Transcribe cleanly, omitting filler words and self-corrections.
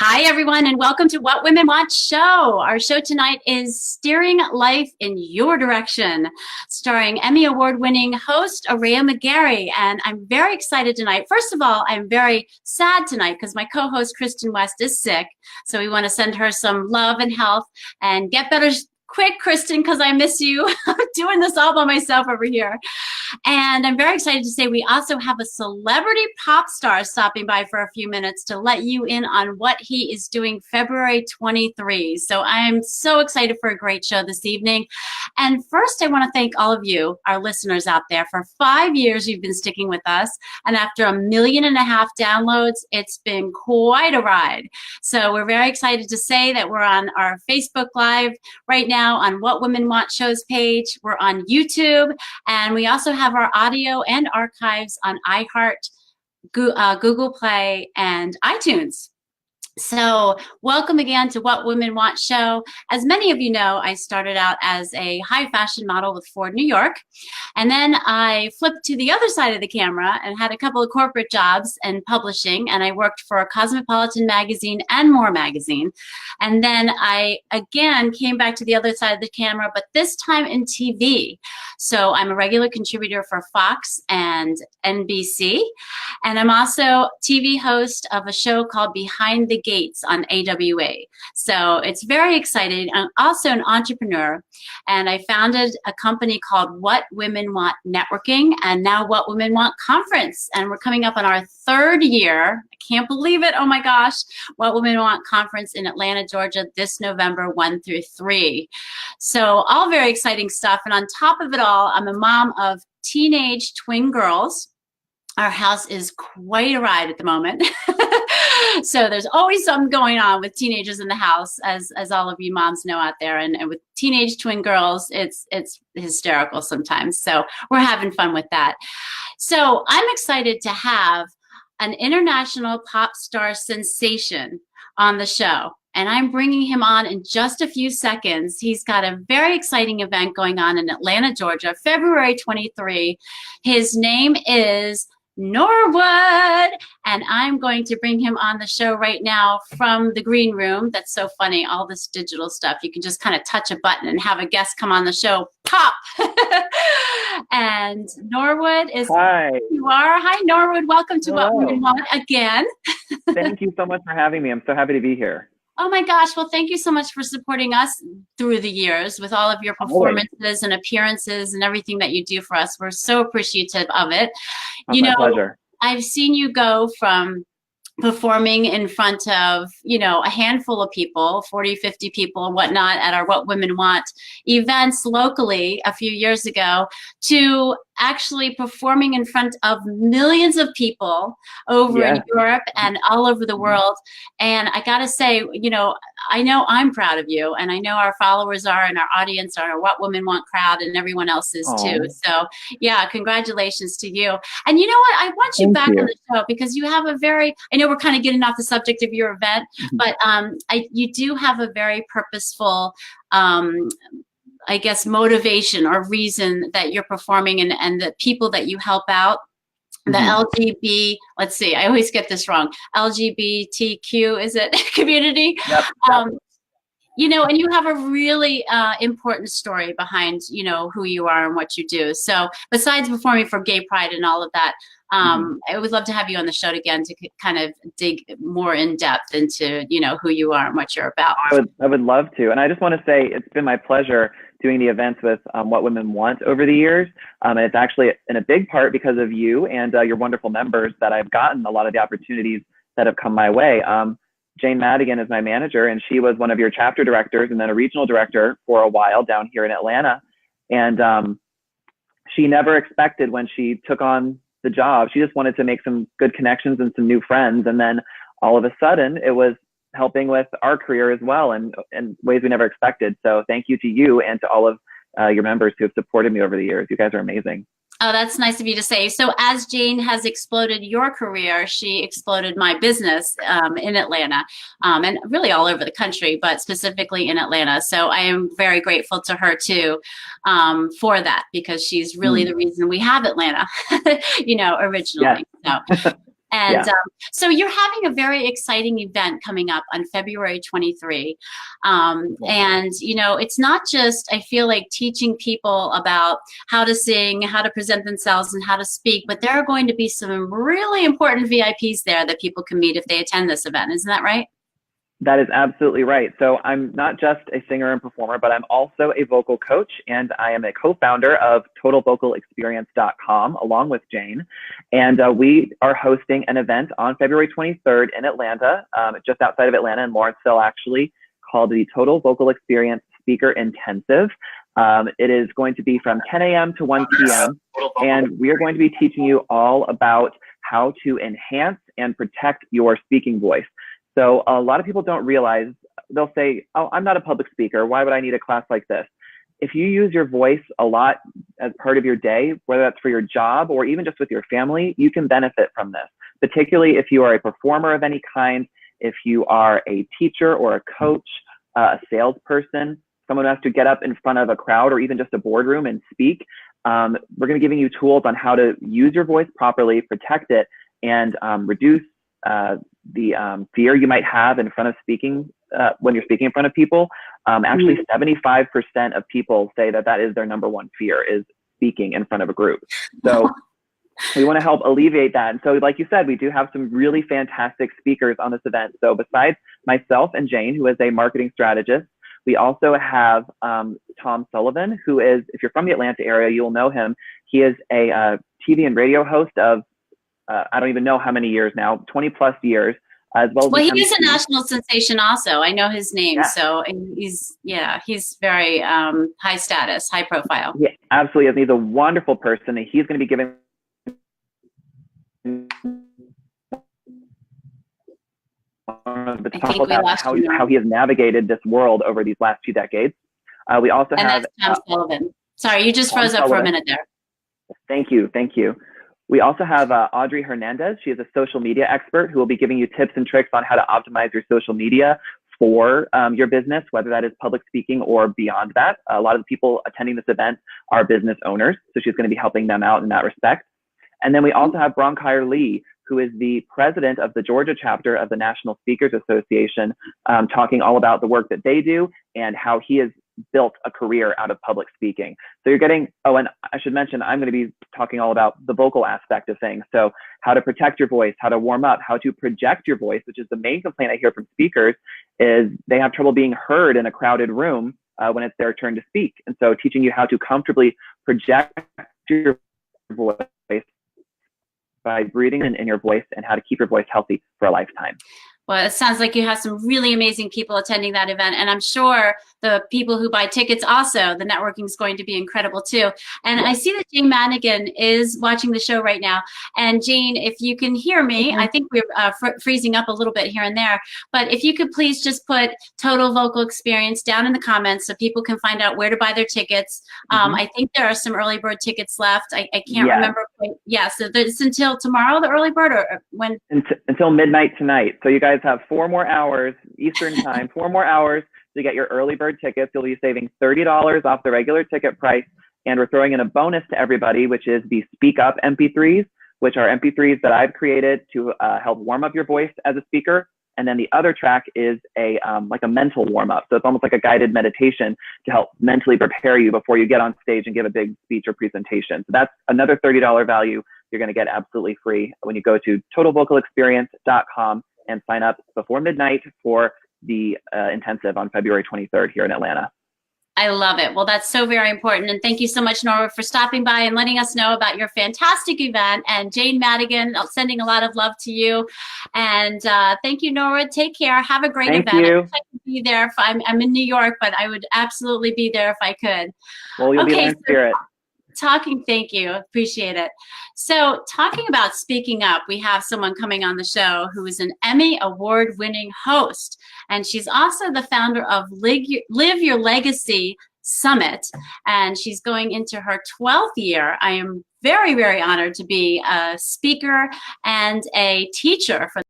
Hi, everyone, and welcome to What Women Want Show. Our show tonight is Steering Life in Your Direction, starring Emmy Award-winning host Aurea McGarry. And I'm very excited tonight. First of all, I'm very sad tonight because my co-host Kristen West is sick. So we want to send her some love and health and get better quick, Kristen, because I miss you. I'm doing this all by myself over here. And I'm very excited to say we also have a celebrity pop star stopping by for a few minutes to let you in on what he is doing February 23. So I'm so excited for a great show this evening. And first, I want to thank all of you, our listeners out there. For 5 years, you've been sticking with us. And after 1.5 million downloads, it's been quite a ride. So we're very excited to say that we're on our Facebook Live right now on What Women Want Show's page. We're on YouTube, and we also have our audio and archives on iHeart, Google Play, and iTunes. So welcome again to What Women Want Show. As many of you know, I started out as a high fashion model with Ford New York. And then I flipped to the other side of the camera and had a couple of corporate jobs in publishing. And I worked for Cosmopolitan magazine and More magazine. And then I again came back to the other side of the camera, but this time in TV. So I'm a regular contributor for Fox and NBC. And I'm also TV host of a show called Behind the Gates on AWA. So it's very exciting. I'm also an entrepreneur, and I founded a company called What Women Want Networking, and now What Women Want Conference. And we're coming up on our 3rd year. I can't believe it. Oh my gosh. What Women Want Conference in Atlanta, Georgia, this November 1 through 3. So all very exciting stuff. And on top of it all, I'm a mom of teenage twin girls. Our house is quite a ride at the moment. So there's always something going on with teenagers in the house, as all of you moms know out there. And with teenage twin girls, it's hysterical sometimes. So we're having fun with that. So I'm excited to have an international pop star sensation on the show. And I'm bringing him on in just a few seconds. He's got a very exciting event going on in Atlanta, Georgia, February 23. His name is Norwood, and I'm going to bring him on the show right now from the green room. That's so funny, all this digital stuff. You can just kind of touch a button and have a guest come on the show, pop. And Norwood is, hi. You are. Hi, Norwood. Welcome to Hello. What Women Want again. Thank you so much for having me. I'm so happy to be here. Oh my gosh, well, thank you so much for supporting us through the years with all of your performances and appearances and everything that you do for us. We're so appreciative of it. My pleasure. I've seen you go from performing in front of, a handful of people, 40, 50 people and whatnot at our What Women Want events locally a few years ago, to actually performing in front of millions of people over in Europe and all over the world. And I gotta say, I know I'm proud of you, and I know our followers are, and our audience are, What Women Want crowd, and everyone else is too. So yeah, congratulations to you. And you know what, I want you back on the show because you have a very, I know we're kind of getting off the subject of your event, but you do have a very purposeful I guess motivation or reason that you're performing, and the people that you help out, the LGBT, let's see, I always get this wrong, LGBTQ, is it, community? Yep. And you have a really important story behind, who you are and what you do. So besides performing for Gay Pride and all of that, I would love to have you on the show again to kind of dig more in depth into, who you are and what you're about. I would love to. And I just want to say it's been my pleasure doing the events with What Women Want over the years. And it's actually in a big part because of you and your wonderful members that I've gotten a lot of the opportunities that have come my way. Jane Madigan is my manager, and she was one of your chapter directors and then a regional director for a while down here in Atlanta. And she never expected when she took on the job, she just wanted to make some good connections and some new friends. And then all of a sudden it was helping with our career as well, and in ways we never expected. So thank you to you and to all of your members who have supported me over the years. You guys are amazing. Oh, that's nice of you to say. So as Jane has exploded your career, she exploded my business in Atlanta, and really all over the country, but specifically in Atlanta. So I am very grateful to her too for that, because she's really the reason we have Atlanta, originally. Yes. So And Yeah. so you're having a very exciting event coming up on February 23. And, you know, it's not just, I feel like, teaching people about how to sing, how to present themselves, and how to speak, but there are going to be some really important VIPs there that people can meet if they attend this event. Isn't that right? That is absolutely right. So I'm not just a singer and performer, but I'm also a vocal coach, and I am a co-founder of TotalVocalExperience.com along with Jane. And we are hosting an event on February 23rd in Atlanta, just outside of Atlanta in Lawrenceville, actually, called the Total Vocal Experience Speaker Intensive. It is going to be from 10 a.m. to 1 p.m. And we are going to be teaching you all about how to enhance and protect your speaking voice. So a lot of people don't realize, they'll say, oh, I'm not a public speaker. Why would I need a class like this? If you use your voice a lot as part of your day, whether that's for your job or even just with your family, you can benefit from this, particularly if you are a performer of any kind, if you are a teacher or a coach, a salesperson, someone who has to get up in front of a crowd or even just a boardroom and speak. We're going to be giving you tools on how to use your voice properly, protect it, and reduce the fear you might have in front of speaking when you're speaking in front of people. Actually, 75% of people say that that is their number one fear, is speaking in front of a group. So we want to help alleviate that. And so, like you said, we do have some really fantastic speakers on this event. So besides myself and Jane, who is a marketing strategist, we also have Tom Sullivan, who is, if you're from the Atlanta area, you'll know him. He is a TV and radio host of I don't even know how many years now, 20 plus years, as well as. Well, he is a national sensation also. I know his name. Yeah. So he's very high status, high profile. Yeah, absolutely. And he's a wonderful person. And he's going to be giving how he has navigated this world over these last 2 decades. We also have Tom Sullivan. Sorry, you just froze up for a minute there. Thank you. Thank you. We also have Audrey Hernandez. She is a social media expert who will be giving you tips and tricks on how to optimize your social media for your business, whether that is public speaking or beyond that. A lot of the people attending this event are business owners, so she's going to be helping them out in that respect. And then we also have Bronkhire Lee, who is the president of the Georgia chapter of the National Speakers Association, talking all about the work that they do and how he has built a career out of public speaking. So you're getting, oh, and I should mention, I'm going to be talking all about the vocal aspect of things. So how to protect your voice, how to warm up, how to project your voice, which is the main complaint I hear from speakers, is they have trouble being heard in a crowded room when it's their turn to speak. And so teaching you how to comfortably project your voice by breathing in your voice and how to keep your voice healthy for a lifetime. Well, it sounds like you have some really amazing people attending that event. And I'm sure the people who buy tickets also, the networking is going to be incredible too. And I see that Jane Madigan is watching the show right now. And Jane, if you can hear me, I think we're freezing up a little bit here and there. But if you could please just put Total Vocal Experience down in the comments so people can find out where to buy their tickets. I think there are some early bird tickets left. I can't remember. Yeah, so it's until tomorrow, the early bird, or when? Until midnight tonight. So you guys have 4 more hours Eastern time, 4 more hours to get your early bird tickets. You'll be saving $30 off the regular ticket price. And we're throwing in a bonus to everybody, which is the Speak Up MP3s, which are MP3s that I've created to help warm up your voice as a speaker. And then the other track is a like a mental warm up. So it's almost like a guided meditation to help mentally prepare you before you get on stage and give a big speech or presentation. So that's another $30 value you're going to get absolutely free when you go to TotalVocalExperience.com and sign up before midnight for the intensive on February 23rd here in Atlanta. I love it. Well, that's so very important. And thank you so much, Nora, for stopping by and letting us know about your fantastic event. And Jane Madigan, sending a lot of love to you. And thank you, Nora. Take care. Have a great event. Thank you. I wish I could be there. I'm in New York, but I would absolutely be there if I could. Well, you'll be there in spirit. Thank you, appreciate it. So talking about speaking up, we have someone coming on the show who is an Emmy award-winning host, and she's also the founder of Live Your Legacy Summit, and she's going into her 12th year. I am very, very honored to be a speaker and a teacher for